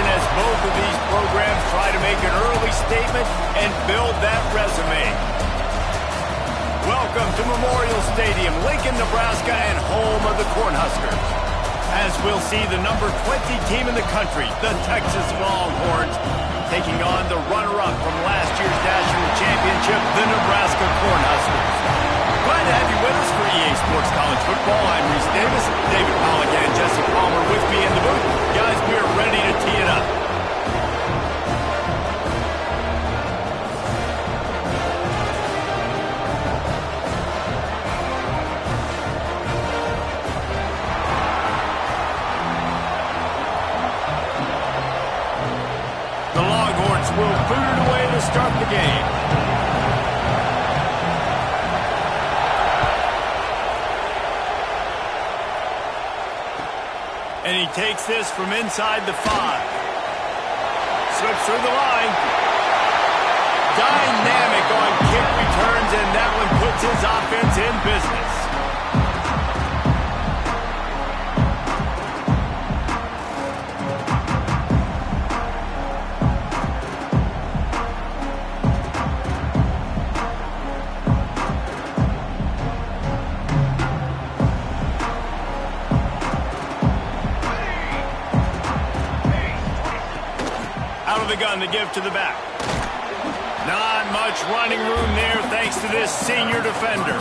season as both of these programs try to make an early statement and build that resume. Welcome to Memorial Stadium, Lincoln, Nebraska, and home of the Cornhuskers. As we'll see the number 20 team in the country, the Texas Longhorns, taking on the runner-up from last year's national championship, the Nebraska Cornhuskers. Glad to have you with us for EA Sports College Football. I'm Reese Davis, David Pollack, and Jesse Palmer with me in the booth. Guys, we are ready to tee it up. The Longhorns will boot it away to start the game. And he takes this from inside the 5. Slips through the line. Dynamic on kick returns, and that one puts his offense in business. Out of the gun to give to the back. Not much running room there thanks to this senior defender.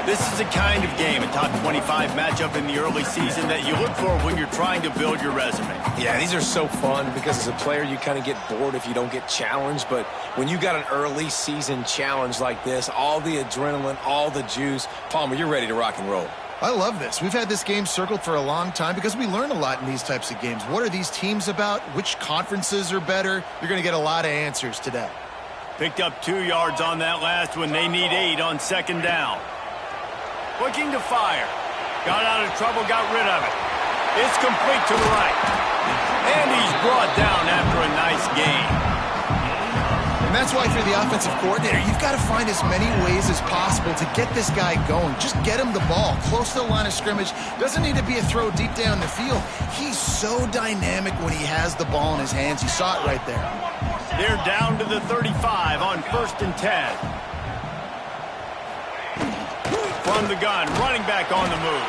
This is the kind of game, a top 25 matchup in the early season, that you look for when you're trying to build your resume. Yeah, these are so fun because as a player you kind of get bored if you don't get challenged, but when you got an early season challenge like this, all the adrenaline, all the juice, Palmer, you're ready to rock and roll. I love this. We've had this game circled for a long time because we learn a lot in these types of games. What are these teams about? Which conferences are better? You're going to get a lot of answers today. Picked up 2 yards on that last one. They need 8 on second down. Looking to fire. Got out of trouble, got rid of it. It's complete to the right. And he's brought down after a nice gain. And that's why if you're the offensive coordinator, you've got to find as many ways as possible to get this guy going. Just get him the ball close to the line of scrimmage. Doesn't need to be a throw deep down the field. He's so dynamic when he has the ball in his hands. You saw it right there. They're down to the 35 on 1st and 10. From the gun, running back on the move.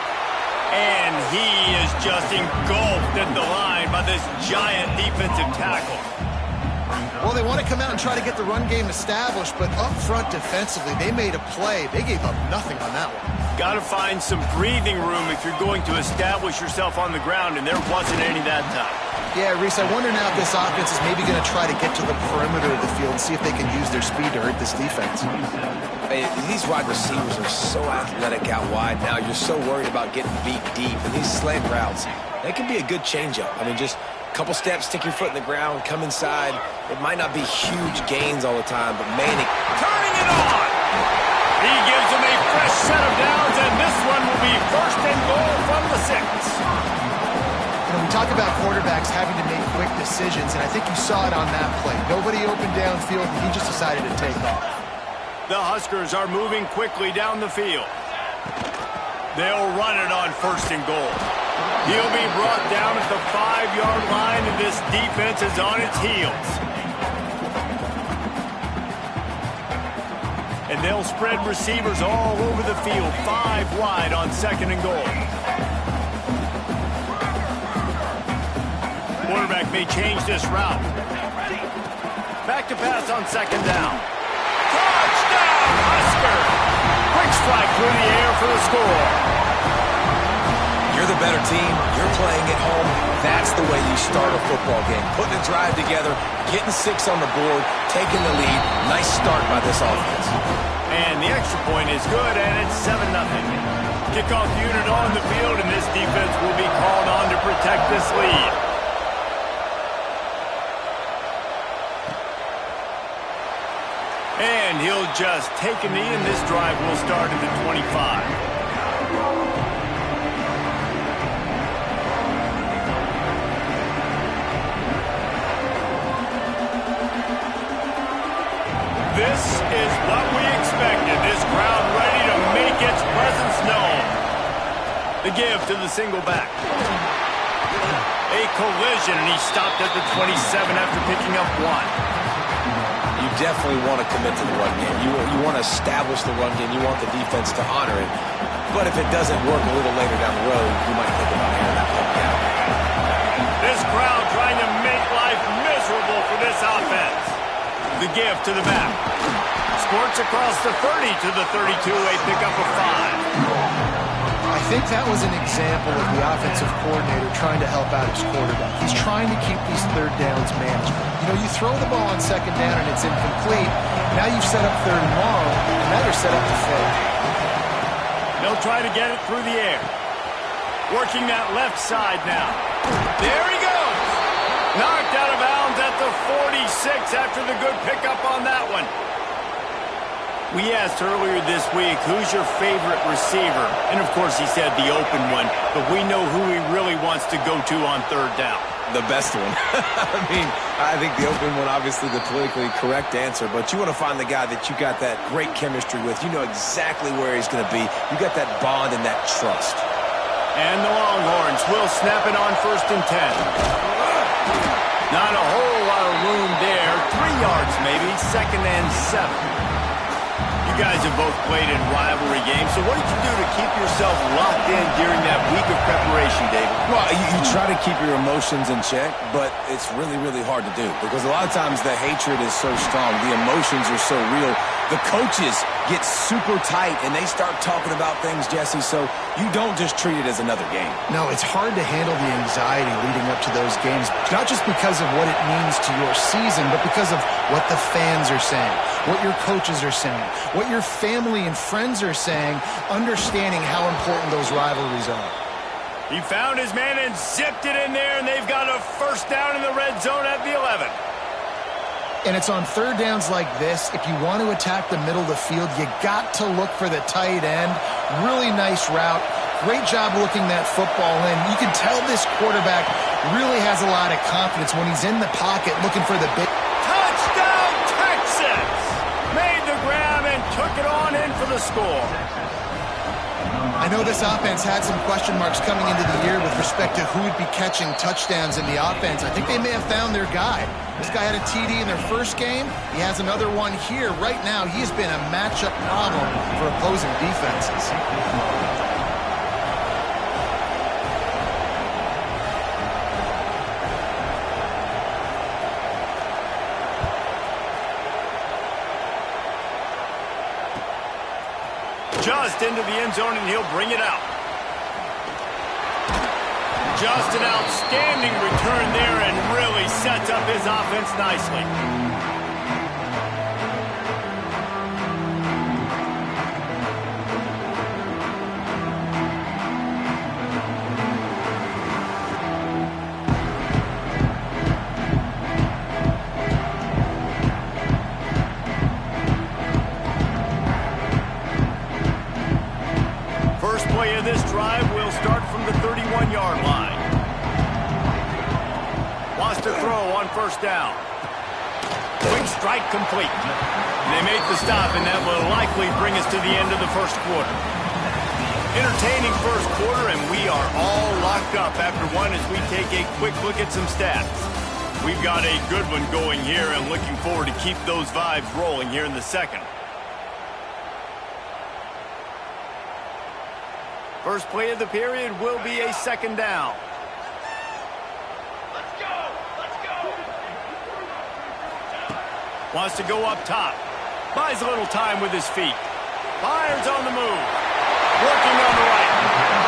And he is just engulfed at the line by this giant defensive tackle. Well, they want to come out and try to get the run game established, but up front defensively, they made a play. They gave up nothing on that one. Got to find some breathing room if you're going to establish yourself on the ground, and there wasn't any that time. Yeah, Reese, I wonder now if this offense is maybe going to try to get to the perimeter of the field and see if they can use their speed to hurt this defense. Hey, these wide receivers are so athletic out wide now. You're so worried about getting beat deep, and these slant routes, that can be a good changeup. I mean, just couple steps, stick your foot in the ground, come inside. It might not be huge gains all the time, but man, turning it on. He gives him a fresh set of downs, and this one will be 1st and goal from the 6. We talk about quarterbacks having to make quick decisions, and I think you saw it on that play. Nobody opened downfield, and he just decided to take off. The Huskers are moving quickly down the field. They'll run it on 1st and goal. He'll be brought down at the 5-yard line, and this defense is on its heels. And they'll spread receivers all over the field, 5 wide on 2nd and goal. Quarterback may change this route. Back to pass on 2nd down. Touchdown, Husker! Quick strike through the air for the score. You're the better team. You're playing at home. That's the way you start a football game. Putting a drive together, getting 6 on the board, taking the lead. Nice start by this offense. And the extra point is good, and it's 7-0. Kickoff unit on the field, and this defense will be called on to protect this lead. And he'll just take a knee, and this drive will start at the 25. This is what we expected. This crowd ready to make its presence known. The give to the single back. A collision, and he stopped at the 27 after picking up 1. You definitely want to commit to the run game. You want to establish the run game. You want the defense to honor it. But if it doesn't work a little later down the road, you might think about airing that play out. This crowd trying to make life miserable for this offense. The give to the back. Squirts across the 30 to the 32, a pickup of 5. I think that was an example of the offensive coordinator trying to help out his quarterback. He's trying to keep these third downs manageable. You know, you throw the ball on second down and it's incomplete. Now you've set up third and long, and now you're set up to fail. They'll try to get it through the air. Working that left side now. There he goes. Knocked out of bounds at the 46 after the good pickup on that one. We asked earlier this week, who's your favorite receiver? And, of course, he said the open one, but we know who he really wants to go to on third down. The best one. I mean, I think the open one, obviously the politically correct answer, but you want to find the guy that you got that great chemistry with. You know exactly where he's going to be. You got that bond and that trust. And the Longhorns will snap it on 1st and 10. Not a whole lot of room there. 3 yards maybe, 2nd and 7. You guys have both played in rivalry games, so what did you do to keep yourself locked in during that week of preparation, David? Well, you try to keep your emotions in check, but it's really, really hard to do because a lot of times the hatred is so strong. The emotions are so real. The coaches get super tight, and they start talking about things, Jesse, so you don't just treat it as another game. No, it's hard to handle the anxiety leading up to those games, not just because of what it means to your season, but because of what the fans are saying, what your coaches are saying, what your family and friends are saying, understanding how important those rivalries are. He found his man and zipped it in there, and they've got a 1st down in the red zone at the 11. And it's on third downs like this, if you want to attack the middle of the field, you got to look for the tight end. Really nice route. Great job looking that football in. You can tell this quarterback really has a lot of confidence when he's in the pocket looking for the big... Touchdown, Texas! Made the grab and took it on in for the score. I know this offense had some question marks coming into the year with respect to who would be catching touchdowns in the offense. I think they may have found their guy. This guy had a TD in their first game. He has another one here. Right now, he's been a matchup problem for opposing defenses. Just into the end zone, and he'll bring it out. Just an outstanding return there and really sets up his offense nicely. First play of this drive will start from the 31-yard line. Wants to throw on 1st down. Quick strike complete. They make the stop, and that will likely bring us to the end of the 1st quarter. Entertaining 1st quarter, and we are all locked up after one as we take a quick look at some stats. We've got a good one going here and looking forward to keep those vibes rolling here in the 2nd. First play of the period will be a 2nd down. Let's go! Let's go! Wants to go up top. Buys a little time with his feet. Fires on the move. Working on the right.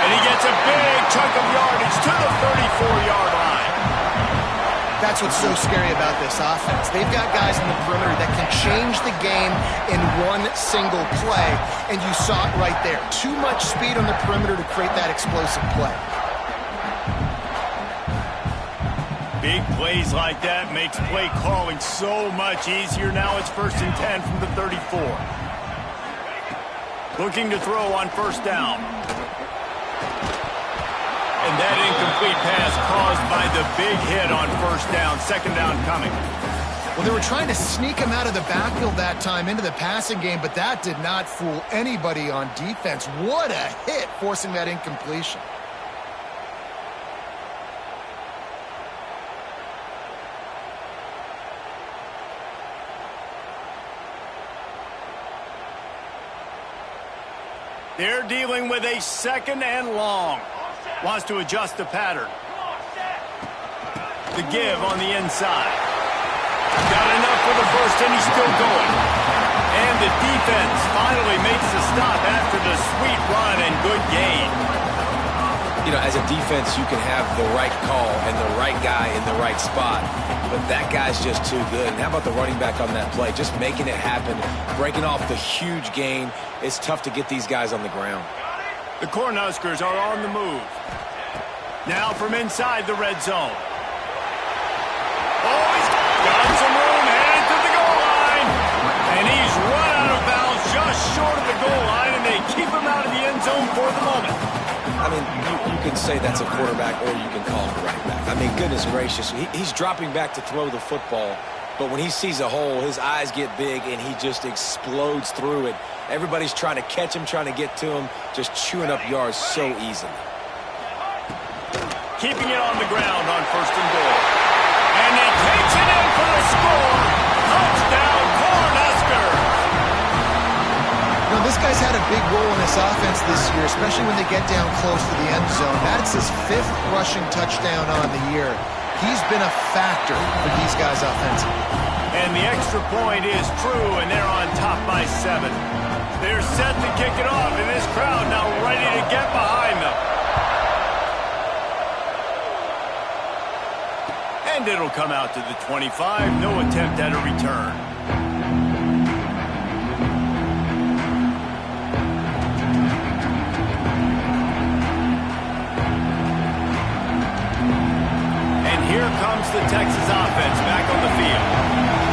And he gets a big chunk of yardage to the 34-yard line. That's what's so scary about this offense. They've got guys on the perimeter that can change the game in one single play, and you saw it right there. Too much speed on the perimeter to create that explosive play. Big plays like that makes play calling so much easier. Now it's 1st and 10 from the 34. Looking to throw on 1st down. And that incomplete pass caused by the big hit on 1st down. 2nd down coming. Well, they were trying to sneak him out of the backfield that time into the passing game, but that did not fool anybody on defense. What a hit, forcing that incompletion. They're dealing with a 2nd and long. Wants to adjust the pattern. The give on the inside. Got enough for the first, and he's still going. And the defense finally makes the stop after the sweet run and good gain. You know, as a defense, you can have the right call and the right guy in the right spot, but that guy's just too good. And how about the running back on that play? Just making it happen, breaking off the huge gain. It's tough to get these guys on the ground. The Cornhuskers are on the move. Now from inside the red zone. Oh, he's got some room, headed to the goal line. And he's run out of bounds just short of the goal line, and they keep him out of the end zone for the moment. I mean, you can say that's a quarterback or you can call him a running back. I mean, goodness gracious, he's dropping back to throw the football, but when he sees a hole, his eyes get big and he just explodes through it. Everybody's trying to catch him, trying to get to him, just chewing up yards so easily. Keeping it on the ground on 1st and goal. And he takes it in for the score. Touchdown, Cornhuskers! You know, this guy's had a big role in this offense this year, especially when they get down close to the end zone. That's his 5th rushing touchdown on the year. He's been a factor for these guys offensively. And the extra point is true, and they're on top by 7. They're set to kick it off, and this crowd now ready to get behind them. And it'll come out to the 25. No attempt at a return. And here comes the Texas offense back on the field.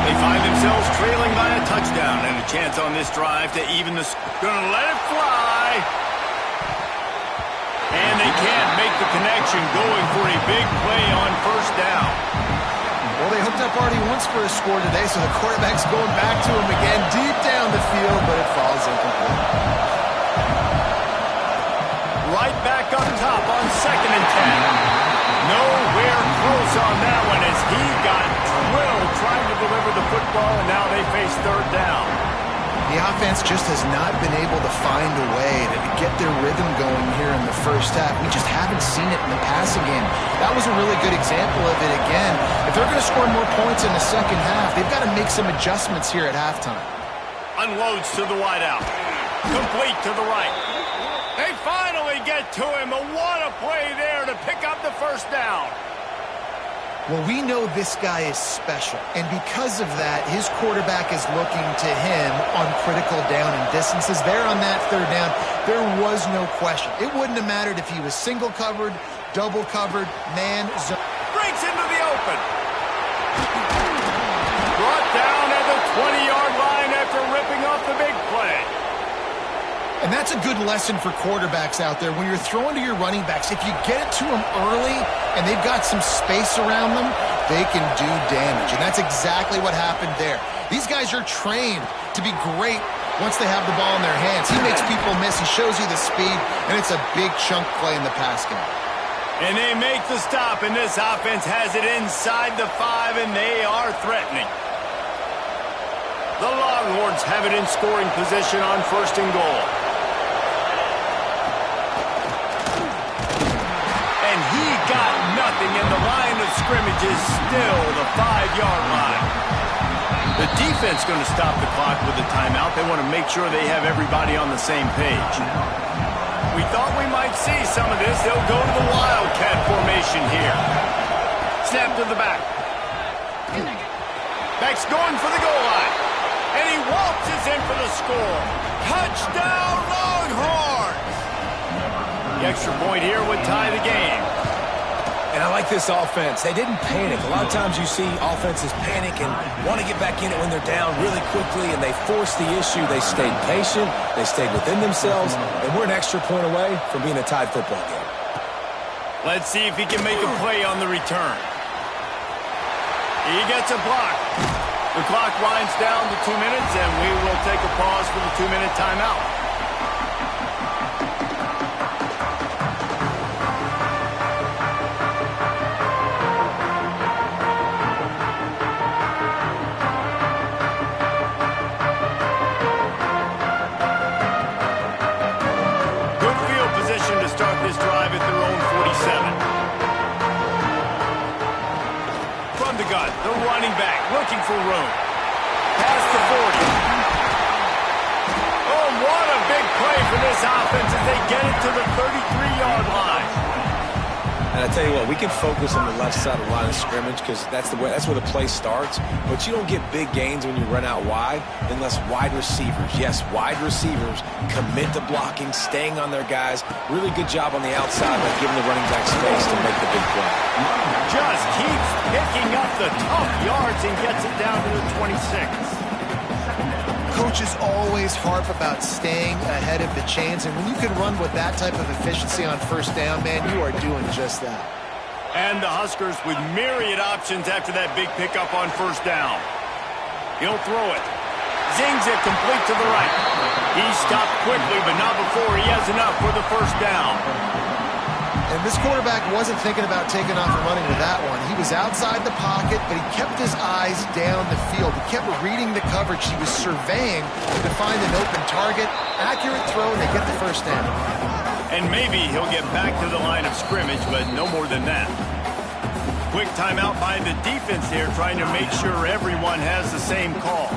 They find themselves trailing by a touchdown and a chance on this drive to even the... Gonna let it fly. And they can't make the connection, going for a big play on 1st down. Well, they hooked up already once for a score today, so the quarterback's going back to him again deep down the field, but it falls incomplete. Right back up top on 2nd and 10. Nowhere close on that one as he got drilled trying to deliver the football, and now they face 3rd down. The offense just has not been able to find a way to get their rhythm going here in the first half. We just haven't seen it in the passing game. That was a really good example of it again. If they're going to score more points in the second half, they've got to make some adjustments here at halftime. Unloads to the wideout. Complete to the right. They finally get to him, but what a play there to pick up the 1st down. Well, we know this guy is special, and because of that, his quarterback is looking to him on critical down and distances. There on that 3rd down, there was no question. It wouldn't have mattered if he was single covered, double covered, man, zone. Breaks into the open. Brought down at the 20-yard line after ripping off the big play. And that's a good lesson for quarterbacks out there. When you're throwing to your running backs, if you get it to them early and they've got some space around them, they can do damage. And that's exactly what happened there. These guys are trained to be great once they have the ball in their hands. He makes people miss. He shows you the speed, and it's a big chunk play in the pass game. And they make the stop, and this offense has it inside the 5, and they are threatening. The Longhorns have it in scoring position on 1st and goal. And he got nothing, and the line of scrimmage is still the 5-yard line. The defense going to stop the clock with a timeout. They want to make sure they have everybody on the same page. We thought we might see some of this. They'll go to the Wildcat formation here. Snap to the back. Back's going for the goal line. And he waltzes in for the score. Touchdown, Longhorns! The extra point here would tie the game. And I like this offense. They didn't panic. A lot of times you see offenses panic and want to get back in it when they're down really quickly, and they forced the issue. They stayed patient. They stayed within themselves, and we're an extra point away from being a tied football game. Let's see if he can make a play on the return. He gets a block. The clock winds down to 2 minutes, and we will take a pause for the 2-minute timeout. shotgun. The running back looking for room. Past the 40. Oh, what a big play for this offense as they get it to the 33-yard line. And I tell you what, we can focus on the left side of the line of scrimmage because that's where the play starts. But you don't get big gains when you run out wide unless wide receivers, yes, wide receivers, commit to blocking, staying on their guys. Really good job on the outside by giving the running back space to make the big play. Just keeps picking up the tough yards and gets it down to the 26. Coaches always harp about staying ahead of the chains, and when you can run with that type of efficiency on first down, man, you are doing just that. And the Huskers with myriad options after that big pickup on first down. He'll throw it. Zings it complete to the right. He stopped quickly, but not before he has enough for the first down. And this quarterback wasn't thinking about taking off and running with that one. He was outside the pocket, but he kept his eyes down the field. He kept reading the coverage. He was surveying to find an open target. Accurate throw, and they get the first down. And maybe he'll get back to the line of scrimmage, but no more than that. Quick timeout by the defense here, trying to make sure everyone has the same call.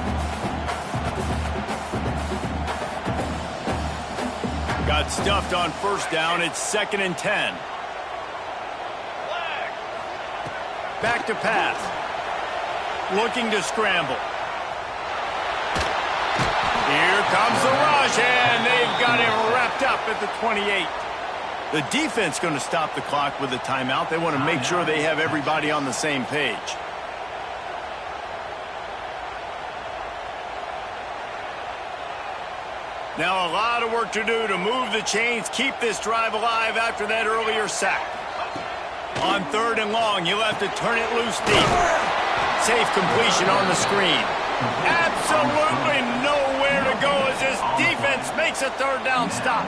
Got stuffed on first down. It's 2nd and 10. Back to pass. Looking to scramble. Here comes the rush, and they've got him wrapped up at the 28. The defense going to stop the clock with a timeout. They want to make sure they have everybody on the same page. Now a lot of work to do to move the chains, keep this drive alive after that earlier sack. On 3rd and long, you'll have to turn it loose deep. Safe completion on the screen. Absolutely nowhere to go as this defense makes a 3rd down stop.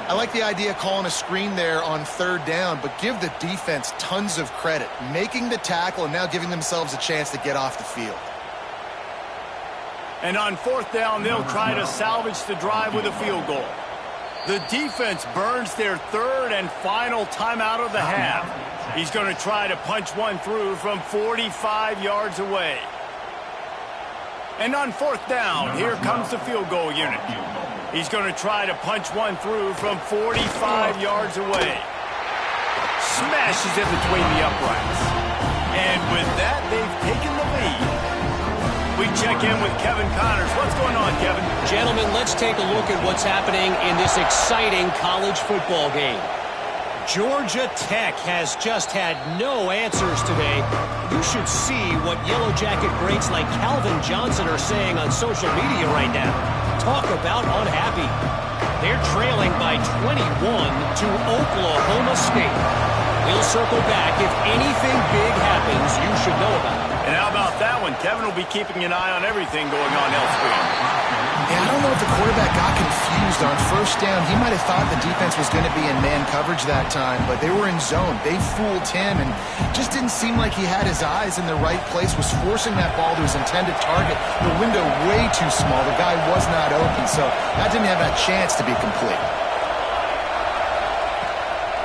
I like the idea of calling a screen there on 3rd down, but give the defense tons of credit. Making the tackle and now giving themselves a chance to get off the field. And on 4th down, they'll try to salvage the drive with a field goal. The defense burns their 3rd and final timeout of the half. He's going to try to punch one through from 45 yards away. And on 4th down, here comes the field goal unit. He's going to try to punch one through from 45 yards away. Smashes it between the uprights. And with that, they've taken the lead. We check in with Kevin Connors. What's going on, Kevin? Gentlemen, let's take a look at what's happening in this exciting college football game. Georgia Tech has just had no answers today. You should see what Yellow Jacket greats like Calvin Johnson are saying on social media right now. Talk about unhappy. They're trailing by 21 to Oklahoma State. We'll circle back. If anything big happens, you should know about it. And how about that one? Kevin will be keeping an eye on everything going on elsewhere. Yeah, I don't know if the quarterback got confused on first down. He might have thought the defense was going to be in man coverage that time, but they were in zone. They fooled him and just didn't seem like he had his eyes in the right place, was forcing that ball to his intended target. The window way too small. The guy was not open, so that didn't have a chance to be complete.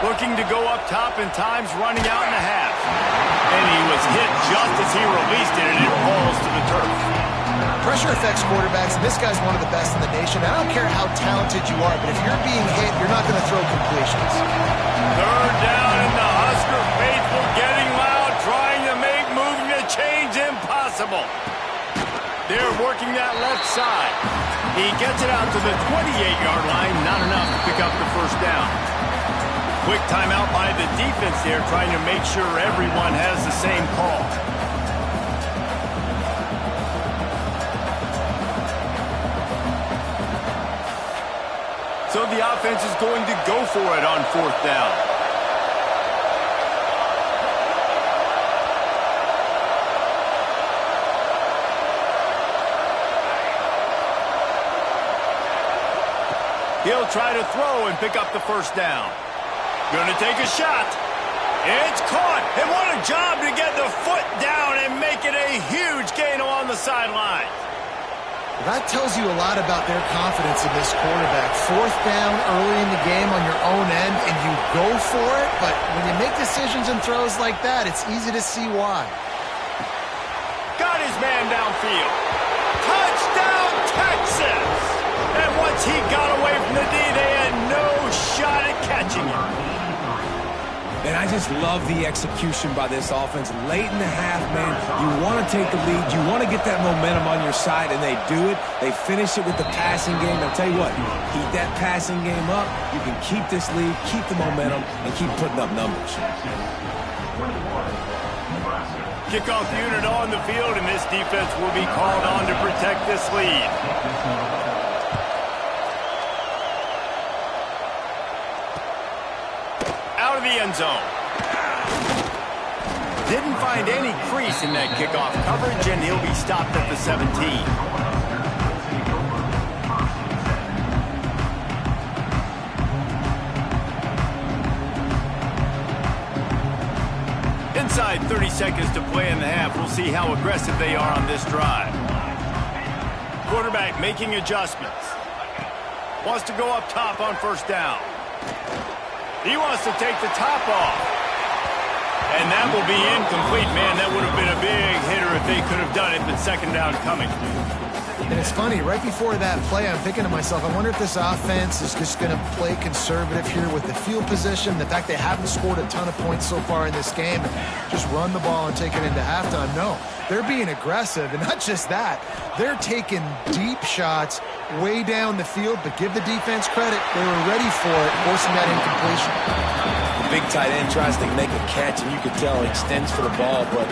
Looking to go up top and times running out in the half. And he was hit just as he released it, and it falls to the turf. Pressure affects quarterbacks, and this guy's one of the best in the nation. I don't care how talented you are, but if you're being hit, you're not going to throw completions. 3rd down, and the Husker faithful getting loud, trying to make moving the chains impossible. They're working that left side. He gets it out to the 28-yard line, not enough to pick up the first down. Quick timeout by the defense there, trying to make sure everyone has the same call. So the offense is going to go for it on 4th down. He'll try to throw and pick up the first down. Going to take a shot. It's caught. And what a job to get the foot down and make it a huge gain along the sideline. That tells you a lot about their confidence in this quarterback. 4th down early in the game on your own end, and you go for it. But when you make decisions and throws like that, it's easy to see why. man downfield. Touchdown, Texas! And once he got away from the D, they had no shot at catching him. And I just love the execution by this offense. Late in the half, man, you want to take the lead. You want to get that momentum on your side, and they do it. They finish it with the passing game. I'll tell you what, keep that passing game up. You can keep this lead, keep the momentum, and keep putting up numbers. Kickoff unit on the field, and this defense will be called on to protect this lead. Out of the end zone. Didn't find any crease in that kickoff coverage, and he'll be stopped at the 17. Inside 30 seconds to play in the half. We'll see how aggressive they are on this drive. Quarterback making adjustments. Wants to go up top on first down. He wants to take the top off. And that will be incomplete. Man, that would have been a big hitter if they could have done it, but second down coming. And it's funny, right before that play, I'm thinking to myself, I wonder if this offense is just going to play conservative here with the field position, the fact they haven't scored a ton of points so far in this game, and just run the ball and take it into halftime. No, they're being aggressive, and not just that, they're taking deep shots way down the field, but give the defense credit. They were ready for it, forcing that incompletion. The big tight end tries to make a catch, and you can tell he extends for the ball, but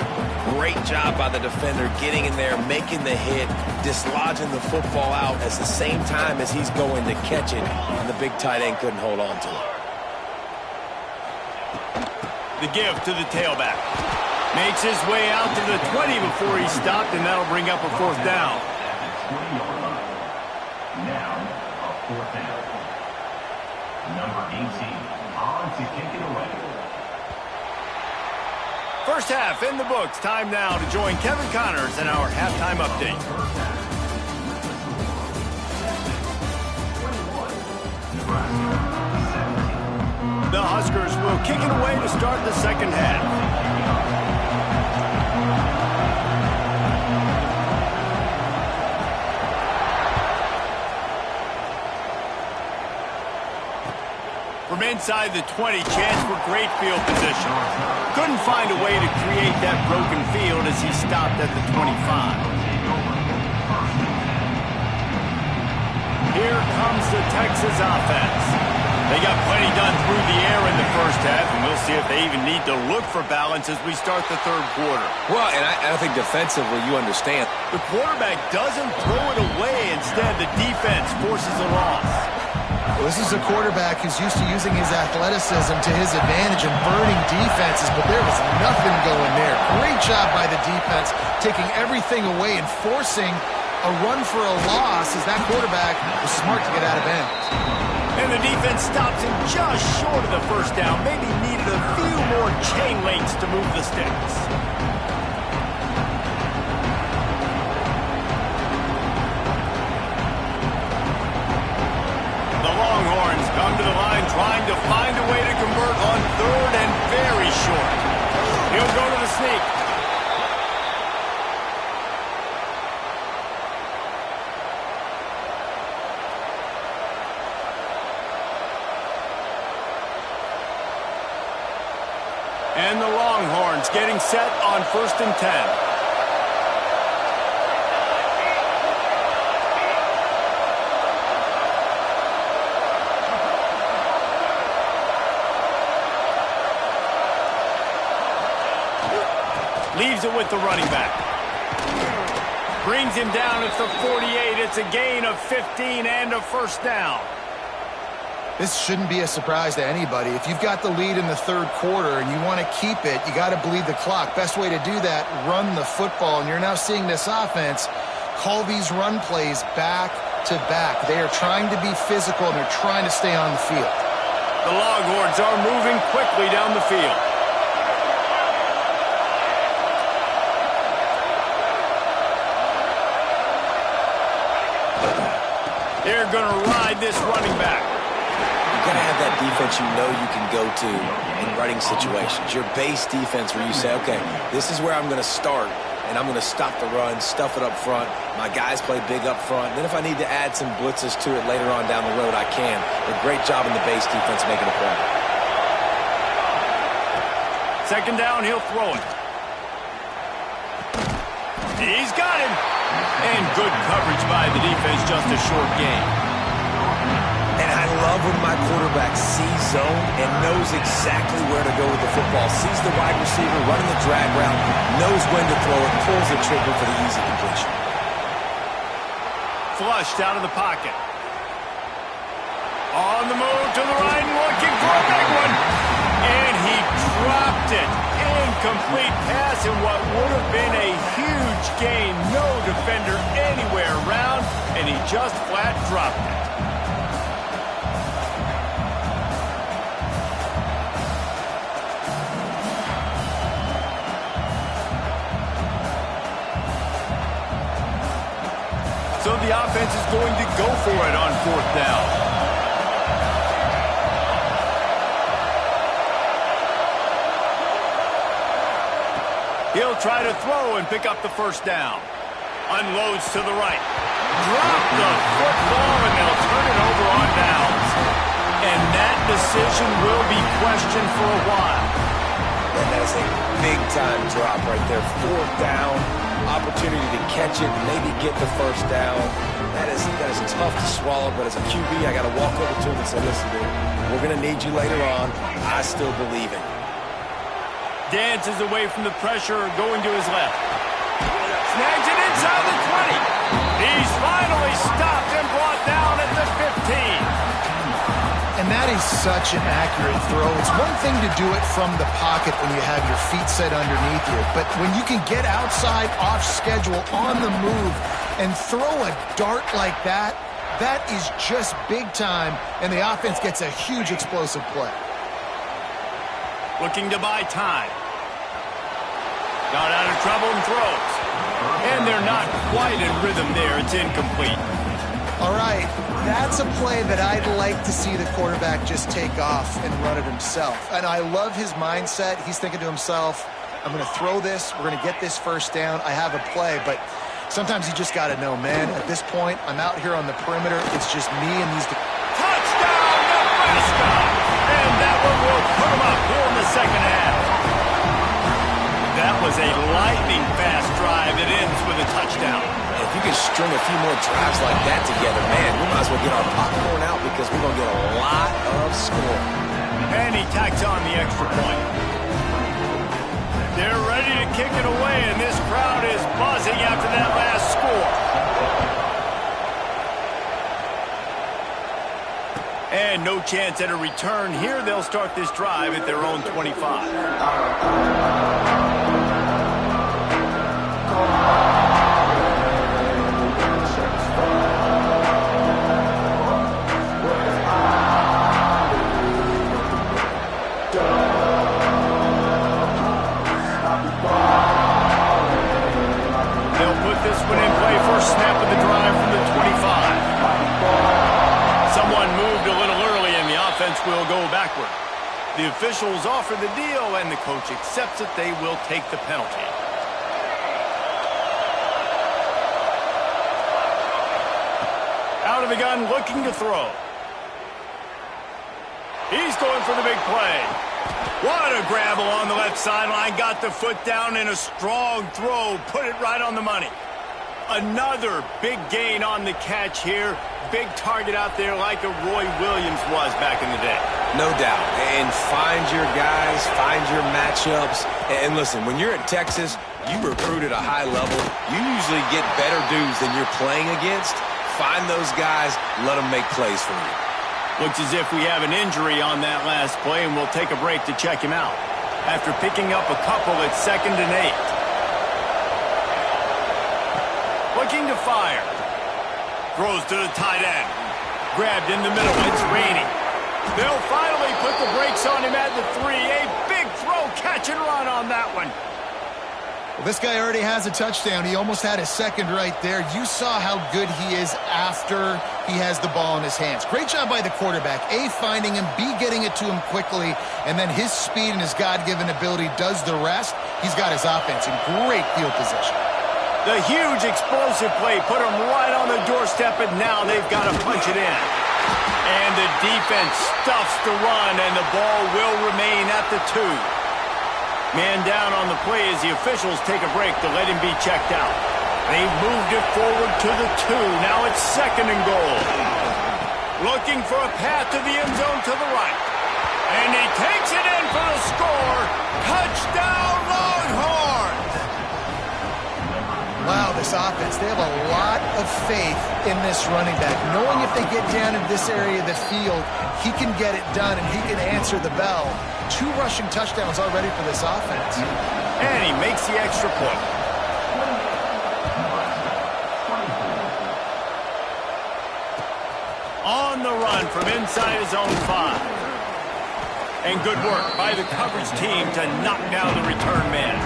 great job by the defender getting in there, making the hit, dislodging the football out at the same time as he's going to catch it, and the big tight end couldn't hold on to it. The give to the tailback. Makes his way out to the 20 before he stopped, and that'll bring up a fourth down. Now, a fourth down. Number 18, on to kick it away. First half in the books. Time now to join Kevin Connors in our halftime update. The Huskers will kick it away to start the second half. From inside the 20, chance for great field position. Couldn't find a way to create that broken field as he stopped at the 25. Here comes the Texas offense. They got plenty done through the air in the first half, and we'll see if they even need to look for balance as we start the third quarter. Well, and I think defensively, you understand. The quarterback doesn't throw it away. Instead, the defense forces a loss. Well, this is a quarterback who's used to using his athleticism to his advantage and burning defenses, but there was nothing going there. Great job by the defense, taking everything away and forcing a run for a loss as that quarterback was smart to get out of bounds. And the defense stops him just short of the first down. Maybe needed a few more chain links to move the sticks. Longhorns come to the line trying to find a way to convert on third and very short. He'll go to the sneak. And the Longhorns getting set on 1st and 10. Leaves it with the running back. Brings him down at the 48. It's a gain of 15 and a first down. This shouldn't be a surprise to anybody. If you've got the lead in the third quarter and you want to keep it, you got to bleed the clock. Best way to do that, run the football. And you're now seeing this offense call these run plays back to back. They are trying to be physical and they're trying to stay on the field. The Longhorns are moving quickly down the field. They're going to ride this running back. You've got to have that defense you know you can go to in running situations. Your base defense where you say, okay, this is where I'm going to start. and I'm going to stop the run, stuff it up front. My guys play big up front. Then if I need to add some blitzes to it later on down the road, I can. But great job in the base defense making a play. Second down, he'll throw it. He's got him. And good coverage by the defense, just a short gain. And I love when my quarterback sees zone and knows exactly where to go with the football. Sees the wide receiver running the drag route, knows when to throw it, pulls the trigger for the easy completion. Flushed out of the pocket. On the move to the right, looking for a big one. And he dropped it. Incomplete pass in what would have been a huge gain. No defender anywhere around, and he just flat dropped it. So the offense is going to go for it on fourth down. He'll try to throw and pick up the first down. Unloads to the right. Drop the football, and they'll turn it over on downs. And that decision will be questioned for a while. And that is a big-time drop right there. Fourth down, opportunity to catch it, maybe get the first down. That is tough to swallow, but as a QB, I got to walk over to him and say, listen, dude, we're going to need you later on. I still believe in you. Dances away from the pressure, going to his left. Snags it inside the 20. He's finally stopped and brought down at the 15. And that is such an accurate throw. It's one thing to do it from the pocket when you have your feet set underneath you, but when you can get outside, off schedule, on the move, and throw a dart like that, that is just big time, and the offense gets a huge explosive play. Looking to buy time. Got out of trouble and throws. And they're not quite in rhythm there. It's incomplete. All right, that's a play that I'd like to see the quarterback just take off and run it himself. And I love his mindset. He's thinking to himself, I'm going to throw this. We're going to get this first down. I have a play, but sometimes you just got to know, man, at this point, I'm out here on the perimeter. It's just me and these... Touchdown, Nebraska! And that one will put them up here in the second half. That was a lightning-fast drive that ends with a touchdown. If you can string a few more drives like that together, man, we might as well get our popcorn out because we're going to get a lot of scoring. And he tacks on the extra point. They're ready to kick it away, and this crowd is buzzing after that last score. And no chance at a return here. They'll start this drive at their own 25. This one in play, first snap of the drive from the 25. Someone moved a little early and the offense will go backward. The officials offer the deal and the coach accepts it. They will take the penalty. Out of the gun, looking to throw. He's going for the big play. What a grab along the left sideline. Got the foot down in a strong throw. Put it right on the money. Another big gain on the catch here. Big target out there like a Roy Williams was back in the day. No doubt. And find your guys, find your matchups. And listen, when you're at Texas, you recruit at a high level. You usually get better dudes than you're playing against. Find those guys, let them make plays for you. Looks as if we have an injury on that last play, and we'll take a break to check him out. After picking up a couple, it's 2nd and 8. Looking to fire. Throws to the tight end. Grabbed in the middle. It's raining. They'll finally put the brakes on him at the 3. A big throw, catch and run on that one. Well, this guy already has a touchdown. He almost had his second right there. You saw how good he is after he has the ball in his hands. Great job by the quarterback. A, finding him, B, getting it to him quickly, and then his speed and his God-given ability does the rest. He's got his offense in great field position. The huge explosive play put him right on the doorstep, and now they've got to punch it in. And the defense stuffs the run, and the ball will remain at the 2. Man down on the play as the officials take a break to let him be checked out. They moved it forward to the 2. Now it's 2nd and goal. Looking for a path to the end zone to the right. And he takes it in for the score. Touchdown, Longhorns! Wow, this offense, they have a lot of faith in this running back. Knowing if they get down in this area of the field, he can get it done and he can answer the bell. 2 rushing touchdowns already for this offense. And he makes the extra point. On the run from inside his own 5. And good work by the coverage team to knock down the return man.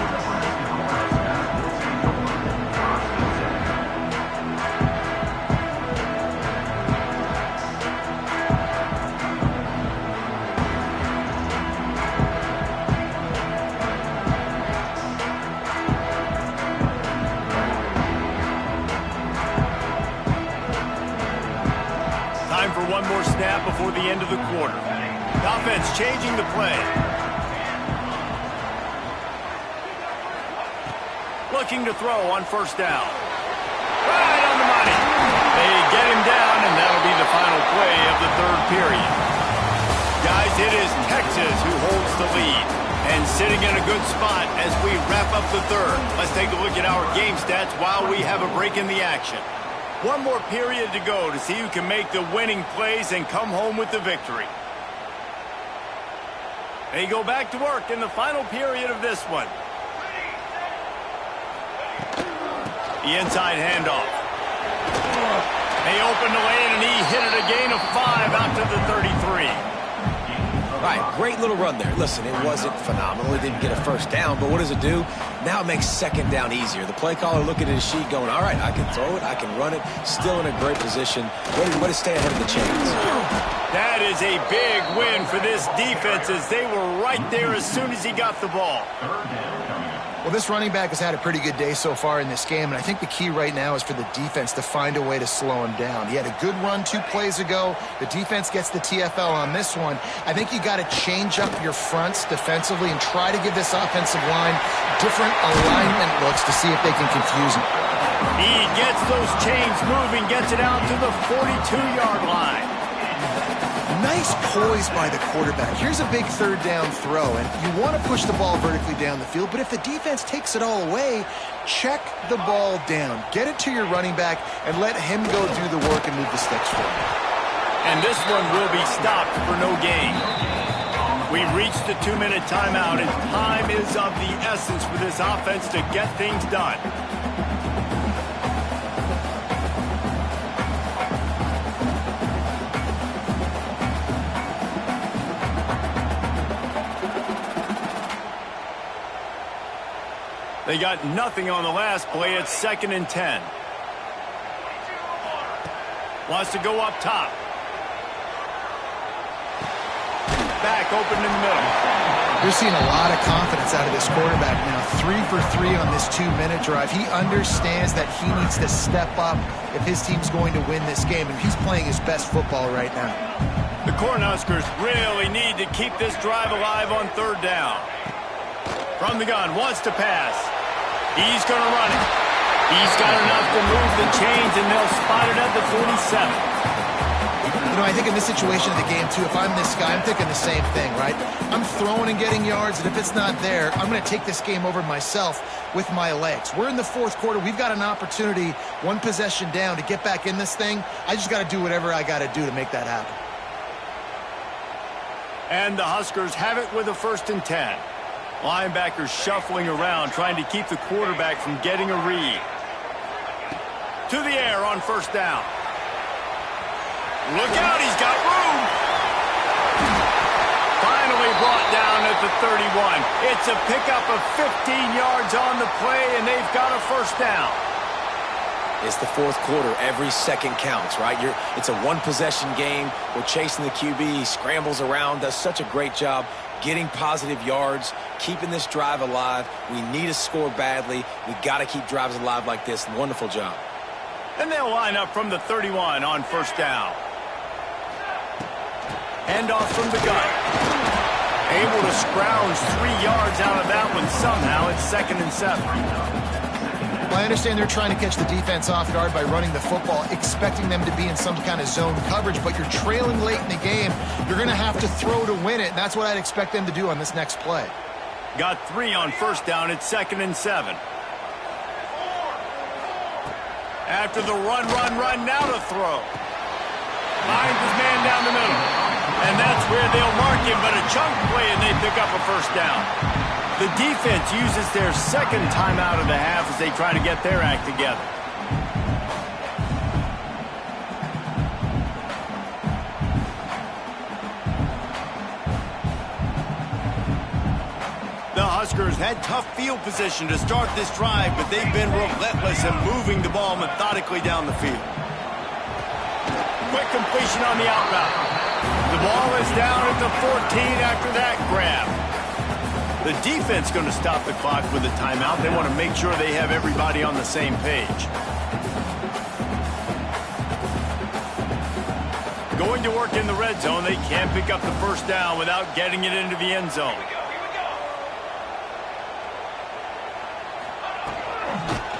Time for one more snap before the end of the quarter. The offense changing the play. Looking to throw on 1st down. Right on the money. They get him down, and that'll be the final play of the 3rd period. Guys, it is Texas who holds the lead. And sitting in a good spot as we wrap up the 3rd. Let's take a look at our game stats while we have a break in the action. One more period to go to see who can make the winning plays and come home with the victory. They go back to work in the final period of this one. The inside handoff. They open the lane, and he hit it a gain of 5 out to the 33. All right, great little run there. Listen, it wasn't phenomenal. It didn't get a 1st down, but what does it do? Now it makes 2nd down easier. The play caller looking at his sheet going, all right, I can throw it, I can run it, still in a great position. Way to stay ahead of the chains. That is a big win for this defense as they were right there as soon as he got the ball. Well, this running back has had a pretty good day so far in this game, and I think the key right now is for the defense to find a way to slow him down. He had a good run 2 plays ago. The defense gets the TFL on this one. I think you got to change up your fronts defensively and try to give this offensive line different alignment looks to see if they can confuse him. He gets those chains moving, gets it out to the 42-yard line. Nice poise by the quarterback. Here's a big 3rd down throw, and you want to push the ball vertically down the field, but if the defense takes it all away, check the ball down. Get it to your running back and let him go do the work and move the sticks for you. And this one will be stopped for no gain. We've reached the 2-minute timeout, and time is of the essence for this offense to get things done. They got nothing on the last play. It's 2nd and 10. Wants to go up top. Back open in the middle. You're seeing a lot of confidence out of this quarterback now. 3 for 3 on this 2-minute drive. He understands that he needs to step up if his team's going to win this game, and he's playing his best football right now. The Cornhuskers really need to keep this drive alive on 3rd down. From the gun, wants to pass. He's going to run it. He's got enough to move the chains, and they'll spot it at the 47. You know, I think in this situation of the game, too, if I'm this guy, I'm thinking the same thing, right? I'm throwing and getting yards, and if it's not there, I'm going to take this game over myself with my legs. We're in the 4th quarter. We've got an opportunity, 1 possession down, to get back in this thing. I just got to do whatever I got to do to make that happen. And the Huskers have it with a 1st and 10. Linebackers shuffling around, trying to keep the quarterback from getting a read. To the air on 1st down. Look out, he's got room. Final nearly brought down at the 31. It's a pickup of 15 yards on the play, and they've got a first down. It's the fourth quarter. Every second counts, right? It's a one-possession game. We're chasing the QB. He scrambles around, does such a great job getting positive yards, keeping this drive alive. We need to score badly. We got to keep drives alive like this. Wonderful job. And they'll line up from the 31 on first down. Handoff from the gun. Able to scrounge 3 yards out of that one somehow. It's 2nd and 7. Well, I understand they're trying to catch the defense off guard by running the football, expecting them to be in some kind of zone coverage, but you're trailing late in the game. You're going to have to throw to win it, and that's what I'd expect them to do on this next play. Got 3 on first down. It's 2nd and 7. After the run, now to throw. Finds his man down the middle. And that's where they'll mark him, but a chunk play, and they pick up a first down. The defense uses their second timeout of the half as they try to get their act together. The Huskers had tough field position to start this drive, but they've been relentless in moving the ball methodically down the field. Quick completion on the out route. The ball is down at the 14 after that grab. The defense going to stop the clock with a timeout. They want to make sure they have everybody on the same page. Going to work in the red zone. They can't pick up the first down without getting it into the end zone.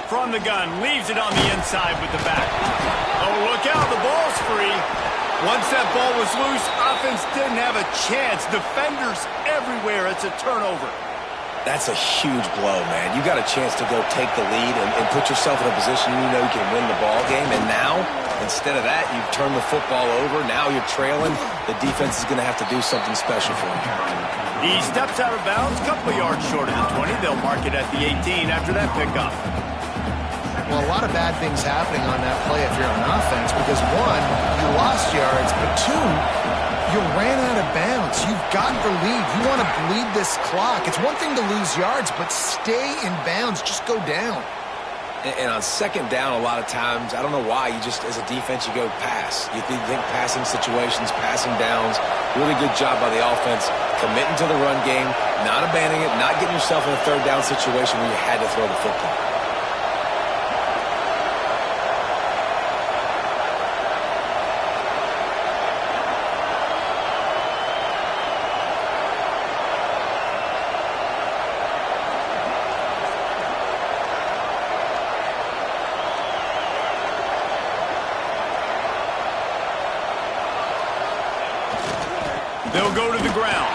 From the gun, leaves it on the inside with the back. Oh, look out, the ball's free. Once that ball was loose, offense didn't have a chance. Defenders everywhere. It's a turnover. That's a huge blow, man. You got a chance to go take the lead and put yourself in a position you know you can win the ball game. And now, instead of that, you've turned the football over. Now you're trailing. The defense is going to have to do something special for you. He steps out of bounds, a couple of yards short of the 20. They'll mark it at the 18 after that pickup. Well, a lot of bad things happening on that play if you're on offense because, one, you lost yards, but two, you ran out of bounds. You've got the lead. You want to bleed this clock. It's one thing to lose yards, but stay in bounds. Just go down. And on second down, a lot of times, I don't know why, you just, as a defense, you go pass. You think passing situations, passing downs. Really good job by the offense, committing to the run game, not abandoning it, not getting yourself in a third down situation where you had to throw the football. They'll go to the ground.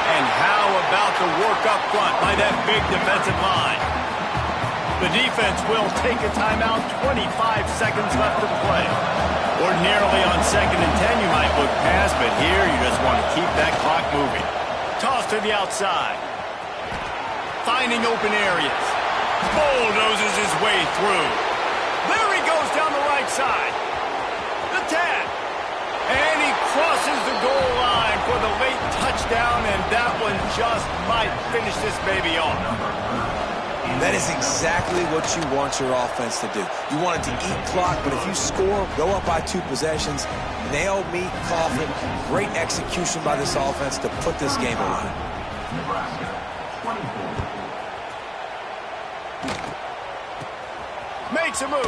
And how about the work up front by that big defensive line? The defense will take a timeout, 25 seconds left to play. Ordinarily on 2nd and 10, you might look past, but here you just want to keep that clock moving. Toss to the outside. Finding open areas. Bulldozes his way through. There he goes down the right side. The tap. And he crosses the goal line for the late touchdown, and that one just might finish this baby off. That is exactly what you want your offense to do. You want it to eat clock, but if you score, go up by 2 possessions, nail, meet, coffin. Great execution by this offense to put this game away. Nebraska, 24. Makes a move.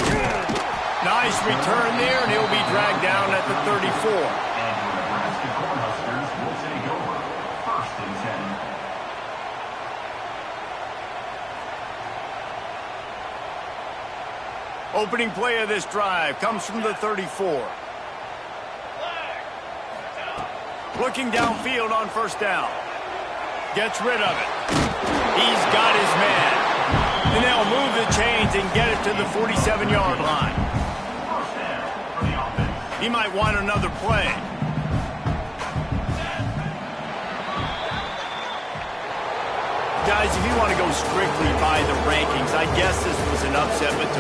Nice return there, and he'll be dragged down at the 34. And the Nebraska Cornhuskers will take over 1st and 10. Opening play of this drive comes from the 34. Looking downfield on first down. Gets rid of it. He's got his man. And they'll move the chains and get it to the 47-yard line. First down for the offense. He might want another play. Guys, if you want to go strictly by the rankings, I guess this was an upset, but to